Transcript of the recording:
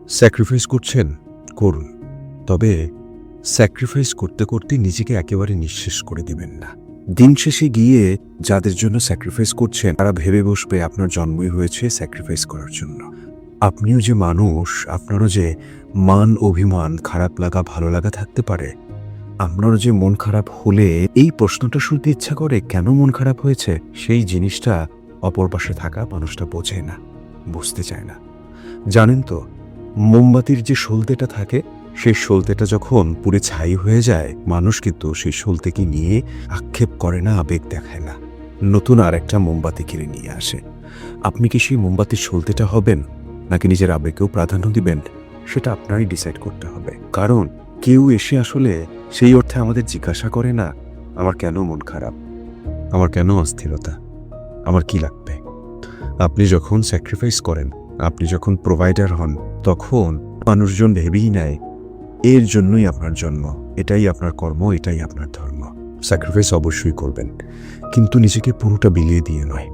Sacrifice করছেন, করুন। তবে স্যাক্রিফাইস করতে করতে নিজেকে একেবারে নিঃশেষ করে দিবেন না। দিন শেষে গিয়ে যাদের জন্য স্যাক্রিফাইস করছেন তারা ভেবে বসবে আপনার জন্মই হয়েছে স্যাক্রিফাইস করার জন্য। আপনিও যে মানুষ, আপনারও যে মান, অভিমান, খারাপ লাগা, ভালো লাগা থাকতে পারে। আপনারও যে মন খারাপ হলে এই প্রশ্নটা শুনতে ইচ্ছা করে, কেন মন খারাপ হয়েছে? সেই জিনিসটা অপর পাশে থাকা মানুষটা বোঝে না, বুঝতে চায় না। জানেন তো, মোমবাতির যে সলতেটা থাকে, সেই সলতেটা যখন পুড়ে ছাই হয়ে যায়, মানুষ কিন্তু সেই সলতেকে নিয়ে আক্ষেপ করে না, আবেগ দেখায় না, নতুন আর একটা মোমবাতি কিনে নিয়ে আসে। আপনি কি সেই মোমবাতির সলতেটা হবেন, নাকি নিজের আবেগকেও প্রাধান্য দিবেন? সেটা আপনারই ডিসাইড করতে হবে। কারণ কেউ এসে আসলে সেই অর্থে আমাদের জিজ্ঞাসা করে না, আমার কেন মন খারাপ, আমার কেন অস্থিরতা, আমার কি লাগবে। আপনি যখন স্যাক্রিফাইস করেন, আপনি যখন প্রোভাইডার হন, তখন মানুষজন ভেবেই নেয় এর জন্যই আপনার জন্ম, এটাই আপনার কর্ম, এটাই আপনার ধর্ম। স্যাক্রিফাইস অবশ্যই করবেন, কিন্তু নিজেকে পুরোটা বিলিয়ে দিয়ে নয়।